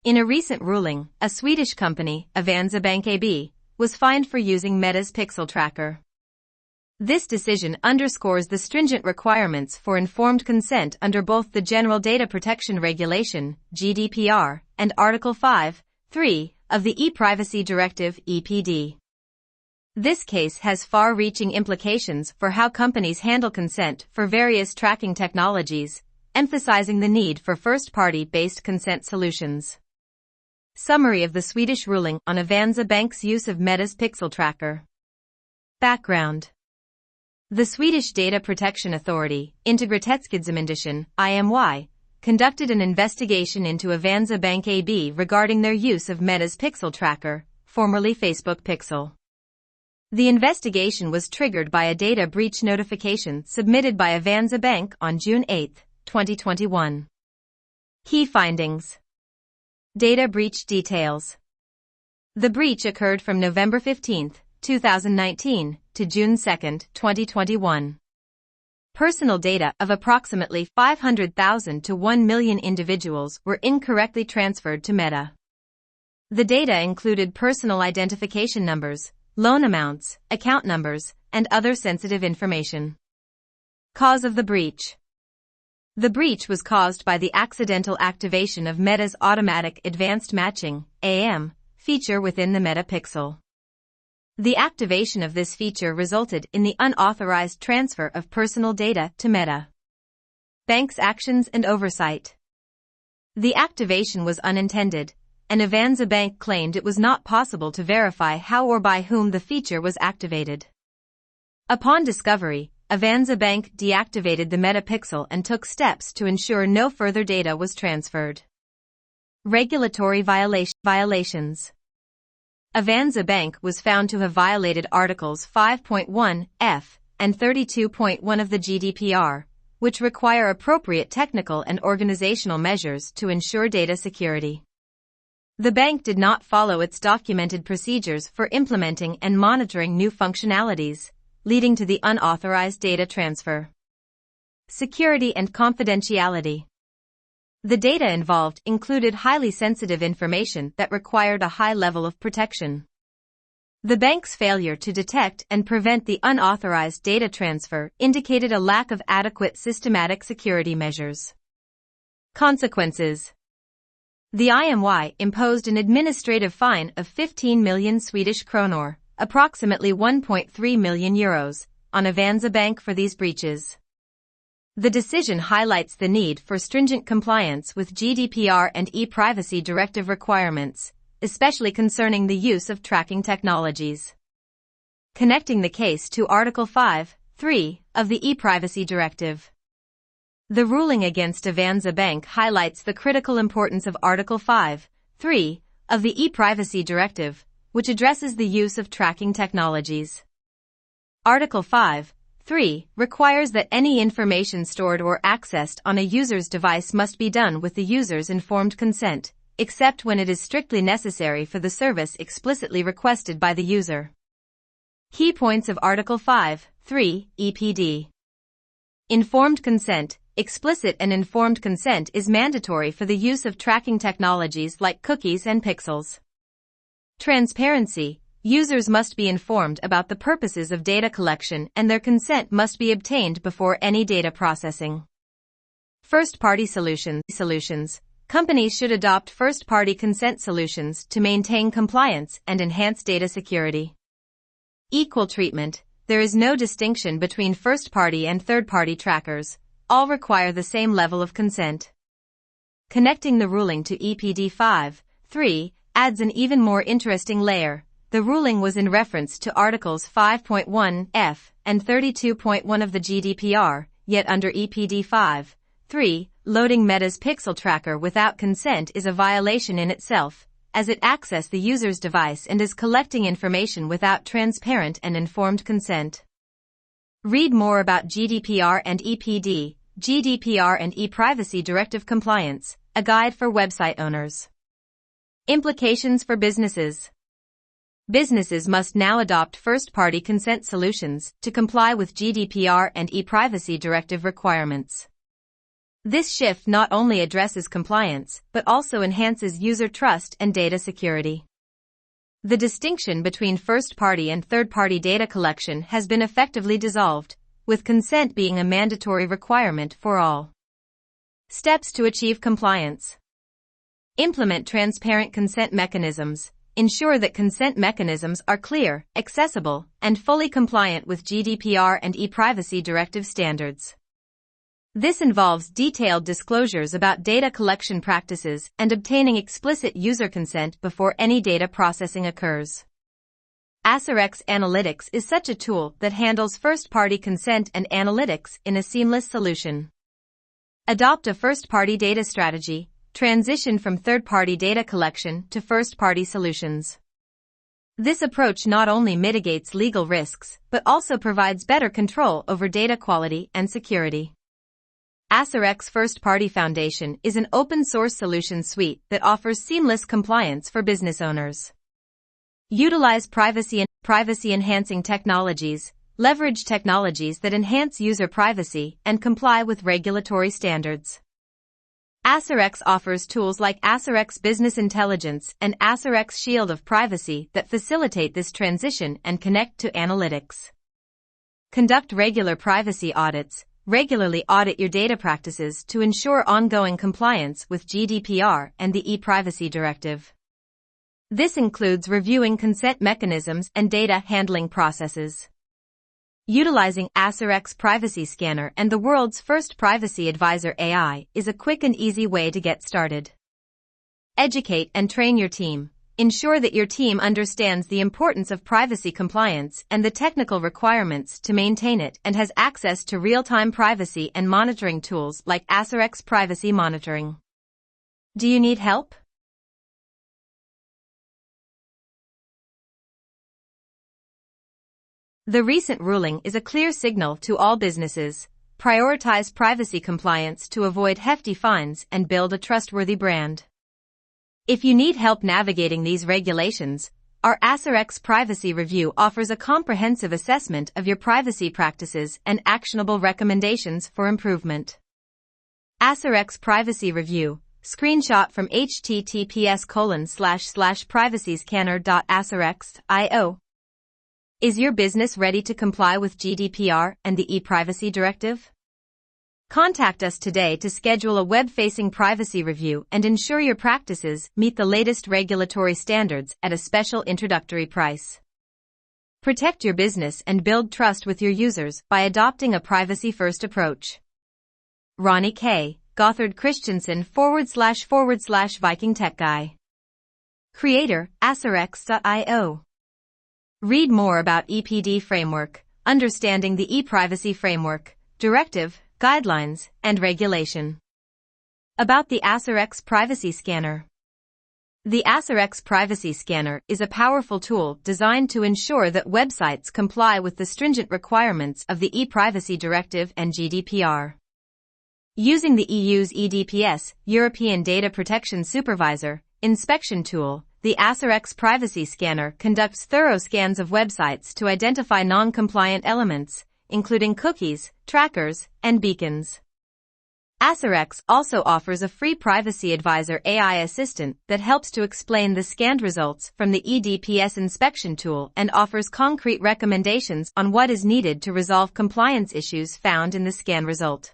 In a recent ruling, a Swedish company, Avanza Bank AB, was fined for using Meta's pixel tracker. This decision underscores the stringent requirements for informed consent under both the General Data Protection Regulation, GDPR, and Article 5(3) of the ePrivacy Directive, EPD. This case has far-reaching implications for how companies handle consent for various tracking technologies, emphasizing the need for first-party-based consent solutions. Summary of the Swedish ruling on Avanza Bank's use of Meta's pixel tracker. Background. The Swedish Data Protection Authority, Integritetsskyddsmyndigheten, IMY, conducted an investigation into Avanza Bank AB regarding their use of Meta's pixel tracker, formerly Facebook Pixel. The investigation was triggered by a data breach notification submitted by Avanza Bank on June 8, 2021. Key findings. Data breach details. The breach occurred from November 15, 2019, to June 2, 2021. Personal data of approximately 500,000 to 1 million individuals were incorrectly transferred to Meta. The data included personal identification numbers, loan amounts, account numbers, and other sensitive information. Cause of the breach. The breach was caused by the accidental activation of Meta's Automatic Advanced Matching (AM) feature within the Meta Pixel. The activation of this feature resulted in the unauthorized transfer of personal data to Meta. Bank's actions and oversight. The activation was unintended, and Avanza Bank claimed it was not possible to verify how or by whom the feature was activated. Upon discovery, Avanza Bank deactivated the Meta Pixel and took steps to ensure no further data was transferred. Regulatory violations. Avanza Bank was found to have violated Articles 5.1 f and 32.1 of the GDPR, which require appropriate technical and organizational measures to ensure data security. The bank did not follow its documented procedures for implementing and monitoring new functionalities, leading to the unauthorized data transfer. Security and confidentiality. The data involved included highly sensitive information that required a high level of protection. The bank's failure to detect and prevent the unauthorized data transfer indicated a lack of adequate systematic security measures. Consequences. The IMY imposed an administrative fine of 15 million Swedish kronor, approximately 1.3 million euros, on Avanza Bank for these breaches. The decision highlights the need for stringent compliance with GDPR and ePrivacy Directive requirements, especially concerning the use of tracking technologies. Connecting the case to Article 5(3) of the ePrivacy Directive. The ruling against Avanza Bank highlights the critical importance of Article 5(3) of the ePrivacy Directive, which addresses the use of tracking technologies. Article 5(3) requires that any information stored or accessed on a user's device must be done with the user's informed consent, except when it is strictly necessary for the service explicitly requested by the user. Key points of Article 5(3) EPD. Informed consent. Explicit and informed consent is mandatory for the use of tracking technologies like cookies and pixels. Transparency. Users must be informed about the purposes of data collection and their consent must be obtained before any data processing. First-party solutions. Companies should adopt first-party consent solutions to maintain compliance and enhance data security. Equal treatment. There is no distinction between first-party and third-party trackers. All require the same level of consent. Connecting the ruling to EPD 5(3) adds an even more interesting layer. The ruling was in reference to Articles 5.1 f and 32.1 of the GDPR, yet under EPD 5(3), loading Meta's pixel tracker without consent is a violation in itself, as it accesses the user's device and is collecting information without transparent and informed consent. Read more about GDPR and EPD, GDPR and ePrivacy Directive Compliance, a guide for website owners. Implications for businesses. Businesses must now adopt first-party consent solutions to comply with GDPR and ePrivacy Directive requirements. This shift not only addresses compliance, but also enhances user trust and data security. The distinction between first-party and third-party data collection has been effectively dissolved, with consent being a mandatory requirement for all. Steps to achieve compliance. Implement transparent consent mechanisms. Ensure that consent mechanisms are clear, accessible, and fully compliant with GDPR and ePrivacy directive standards. This involves detailed disclosures about data collection practices and obtaining explicit user consent before any data processing occurs. AsserX Analytics is such a tool that handles first-party consent and analytics in a seamless solution. Adopt a first-party data strategy. Transition from third-party data collection to first-party solutions. This approach not only mitigates legal risks, but also provides better control over data quality and security. AsserX First Party Foundation is an open-source solution suite that offers seamless compliance for business owners. Utilize privacy-enhancing technologies, leverage technologies that enhance user privacy, and comply with regulatory standards. AsserX offers tools like AsserX Business Intelligence and AsserX Shield of Privacy that facilitate this transition and connect to analytics. Conduct regular privacy audits. Regularly audit your data practices to ensure ongoing compliance with GDPR and the ePrivacy directive. This includes reviewing consent mechanisms and data handling processes. Utilizing AsserX Privacy Scanner and the world's first Privacy Advisor AI is a quick and easy way to get started. Educate and train your team. Ensure that your team understands the importance of privacy compliance and the technical requirements to maintain it and has access to real-time privacy and monitoring tools like AsserX Privacy Monitoring. Do you need help? The recent ruling is a clear signal to all businesses. Prioritize privacy compliance to avoid hefty fines and build a trustworthy brand. If you need help navigating these regulations, our AsserX Privacy Review offers a comprehensive assessment of your privacy practices and actionable recommendations for improvement. AsserX Privacy Review, screenshot from https://privacyscanner.asserx.io. Is your business ready to comply with GDPR and the ePrivacy directive? Contact us today to schedule a web-facing privacy review and ensure your practices meet the latest regulatory standards at a special introductory price. Protect your business and build trust with your users by adopting a privacy-first approach. Ronnie K. Gothard Christensen / Viking Tech Guy. Creator, AsserX.io. Read more about EPD Framework, Understanding the ePrivacy Framework, Directive, Guidelines, and Regulation. About the AsserX Privacy Scanner. The AsserX Privacy Scanner is a powerful tool designed to ensure that websites comply with the stringent requirements of the ePrivacy Directive and GDPR. Using the EU's EDPS, European Data Protection Supervisor, inspection tool, the AsserX Privacy Scanner conducts thorough scans of websites to identify non-compliant elements, including cookies, trackers, and beacons. AsserX also offers a free Privacy Advisor AI assistant that helps to explain the scanned results from the EDPS inspection tool and offers concrete recommendations on what is needed to resolve compliance issues found in the scan result.